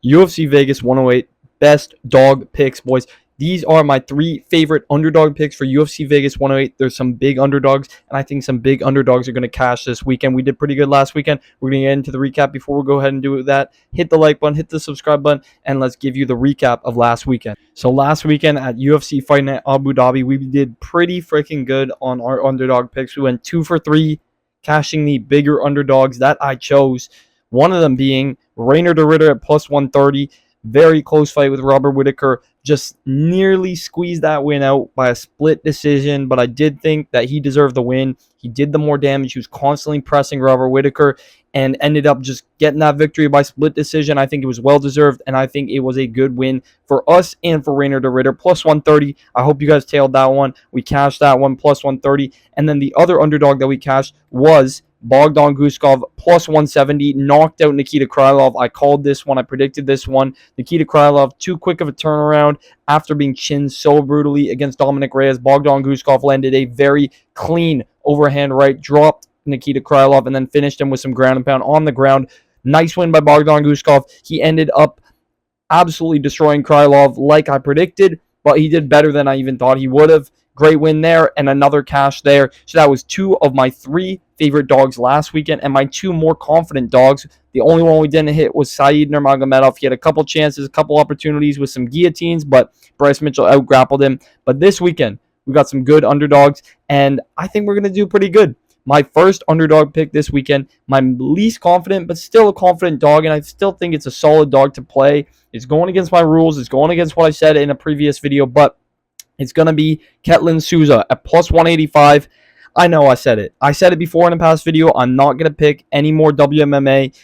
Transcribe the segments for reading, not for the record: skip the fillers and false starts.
UFC Vegas 108 best dog picks, boys. These are my 3 favorite underdog picks for UFC Vegas 108. There's some big underdogs, and I think some big underdogs are going to cash this weekend. We did pretty good last weekend. We're going to get into the recap. Before we go ahead and do that, hit the like button, hit the subscribe button, and let's give you the recap of last weekend. So last weekend at UFC Fight Night Abu Dhabi, we did pretty freaking good on our underdog picks. We went 2 for 3, cashing the bigger underdogs that I chose. One of them being Rainer de Ritter at plus 130. Very close fight with Robert Whittaker. Just nearly squeezed that win out by a split decision, but I did think that he deserved the win. He did the more damage. He was constantly pressing Robert Whittaker and ended up just getting that victory by split decision. I think it was well-deserved, and I think it was a good win for us and for Rainer de Ritter. Plus 130. I hope you guys tailed that one. We cashed that one, plus 130. And then the other underdog that we cashed was Bogdan Guskov, plus 170, knocked out Nikita Krylov. I called this one. I predicted this one. Nikita Krylov, too quick of a turnaround after being chinned so brutally against Dominic Reyes. Bogdan Guskov landed a very clean overhand right, dropped Nikita Krylov, and then finished him with some ground and pound on the ground. Nice win by Bogdan Guskov. He ended up absolutely destroying Krylov like I predicted, but he did better than I even thought he would have. Great win there and another cash there. So that was 2 of my 3 favorite dogs last weekend and my 2 more confident dogs. The only one we didn't hit was Saeed Nurmagomedov. He had a couple chances, a couple opportunities with some guillotines, but Bryce Mitchell out-grappled him. But this weekend, we got some good underdogs, and I think we're going to do pretty good. My first underdog pick this weekend, my least confident, but still a confident dog, and I still think it's a solid dog to play. It's going against my rules. It's going against what I said in a previous video, but it's going to be Ketlin Souza at plus 185. I know I said it. I said it before in a past video. I'm not going to pick any more WMMA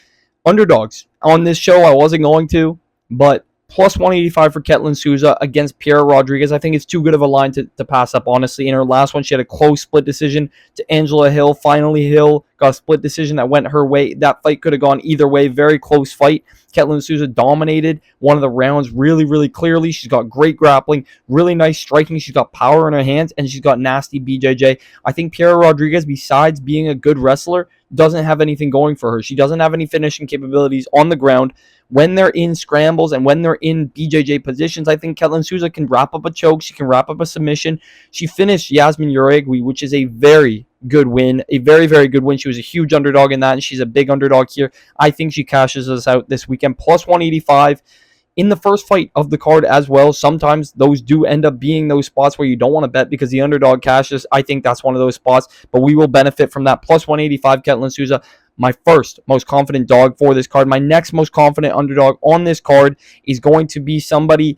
underdogs on this show. I wasn't going to, but plus 185 for Ketlin Souza against Piera Rodriguez. I think it's too good of a line to pass up, honestly. In her last one, she had a close split decision to Angela Hill. Finally, Hill got a split decision that went her way. That fight could have gone either way. Very close fight. Ketlin Souza dominated one of the rounds really, really clearly. She's got great grappling, really nice striking. She's got power in her hands, and she's got nasty BJJ. I think Piera Rodriguez, besides being a good wrestler, doesn't have anything going for her. She doesn't have any finishing capabilities on the ground. When they're in scrambles and when they're in BJJ positions, I think Ketlin Souza can wrap up a choke. She can wrap up a submission. She finished Yasmin Uriegui, which is a very good win. A very, very good win. She was a huge underdog in that, and she's a big underdog here. I think she cashes us out this weekend. Plus 185 in the first fight of the card as well. Sometimes those do end up being those spots where you don't want to bet because the underdog cashes. I think that's one of those spots, but we will benefit from that. Plus 185, Ketlin Souza. My first most confident dog for this card. My next most confident underdog on this card is going to be somebody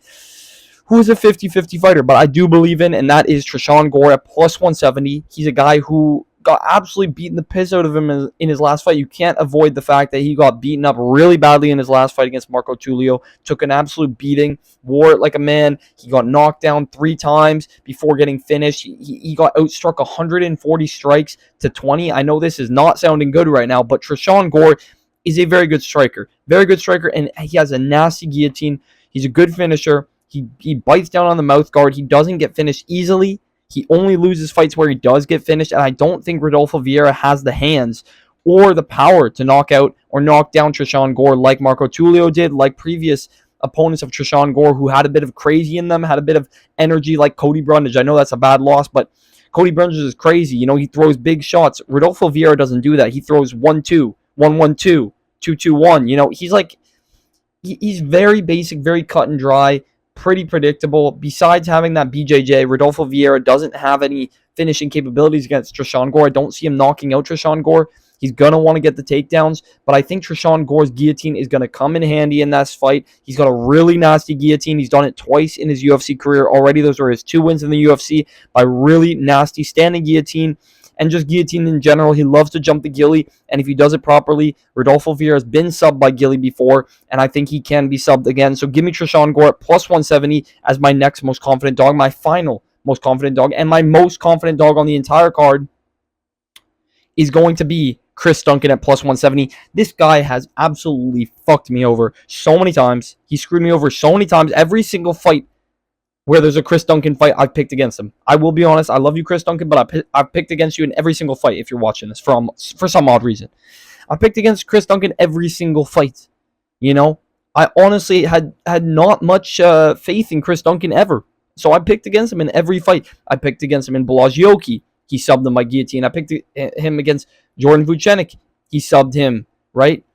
who is a 50-50 fighter, but I do believe in, and that is Trishan Gore at plus 170. He's a guy who got absolutely beaten the piss out of him in his last fight. You can't avoid the fact that he got beaten up really badly in his last fight against Marco Tulio. Took an absolute beating, wore it like a man. He got knocked down 3 times before getting finished. He got outstruck 140 strikes to 20. I know this is not sounding good right now, but Trishan Gore is a very good striker. Very good striker, and he has a nasty guillotine. He's a good finisher. He bites down on the mouth guard. He doesn't get finished easily. He only loses fights where he does get finished, and I don't think Rodolfo Vieira has the hands or the power to knock out or knock down Trishan Gore like Marco Tulio did, like previous opponents of Trishan Gore who had a bit of crazy in them, had a bit of energy like Cody Brundage. I know that's a bad loss, but Cody Brundage is crazy. You know, he throws big shots. Rodolfo Vieira doesn't do that. He throws 1-2, 1-1-2, 2-2-1. You know, he's very basic, very cut and dry, pretty predictable. Besides having that BJJ, Rodolfo Vieira doesn't have any finishing capabilities against Trishan Gore. I don't see him knocking out Trishan Gore. He's going to want to get the takedowns, but I think Trishan Gore's guillotine is going to come in handy in this fight. He's got a really nasty guillotine. He's done it twice in his UFC career already. Those were his 2 wins in the UFC by really nasty standing guillotine. And just guillotine in general. He loves to jump the ghillie, and if he does it properly, Rodolfo Vieira has been subbed by ghillie before, and I think he can be subbed again. So give me Trishan Gore at plus 170 as my next most confident dog, my final most confident dog, and my most confident dog on the entire card is going to be Chris Duncan at plus 170. This guy has absolutely fucked me over so many times. He screwed me over so many times. Every single fight where there's a Chris Duncan fight, I've picked against him. I will be honest, I love you, Chris Duncan, but I've picked against you in every single fight if you're watching this for some odd reason. I picked against Chris Duncan every single fight. You know, I honestly had not much faith in Chris Duncan ever. So I picked against him in every fight. I picked against him in Bellagioki. He subbed him by guillotine. I picked him against Jordan Vucenic. He subbed him, right?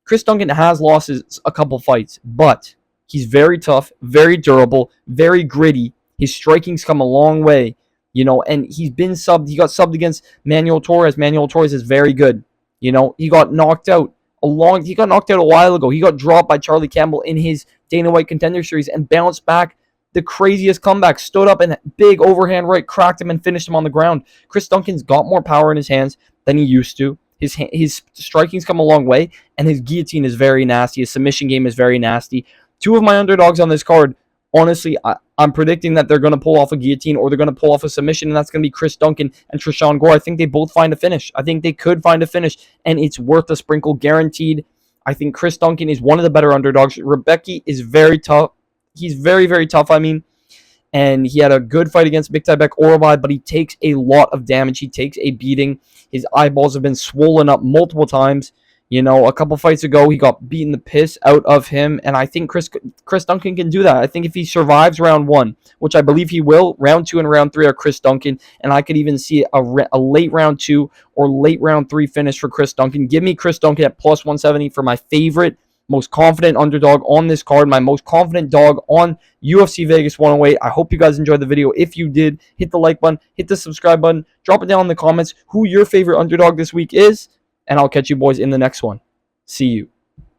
Chris Duncan has lost a couple fights, but he's very tough, very durable, very gritty. His striking's come a long way, and he's been subbed. He got subbed against Manuel Torres. Manuel Torres is very good. He got knocked out he got knocked out a while ago. He got dropped by Charlie Campbell in his Dana White Contender Series and bounced back the craziest comeback. Stood up and big overhand right, cracked him and finished him on the ground. Chris Duncan's got more power in his hands than he used to. His striking's come a long way, and his guillotine is very nasty. His submission game is very nasty. Two of my underdogs on this card, honestly, I'm predicting that they're going to pull off a guillotine or they're going to pull off a submission, and that's going to be Chris Duncan and Trishan Gore. I think they both find a finish. I think they could find a finish, and it's worth a sprinkle, guaranteed. I think Chris Duncan is one of the better underdogs. Rebecki is very tough. He's very, very tough, and he had a good fight against Miktaybek Orabai, but he takes a lot of damage. He takes a beating. His eyeballs have been swollen up multiple times. A couple fights ago, he got beaten the piss out of him, and I think Chris Duncan can do that. I think if he survives round 1, which I believe he will, round 2 and round 3 are Chris Duncan, and I could even see a late round 2 or late round 3 finish for Chris Duncan. Give me Chris Duncan at plus 170 for my favorite, most confident underdog on this card, my most confident dog on UFC Vegas 108. I hope you guys enjoyed the video. If you did, hit the like button, hit the subscribe button, drop it down in the comments who your favorite underdog this week is, and I'll catch you boys in the next one. See you.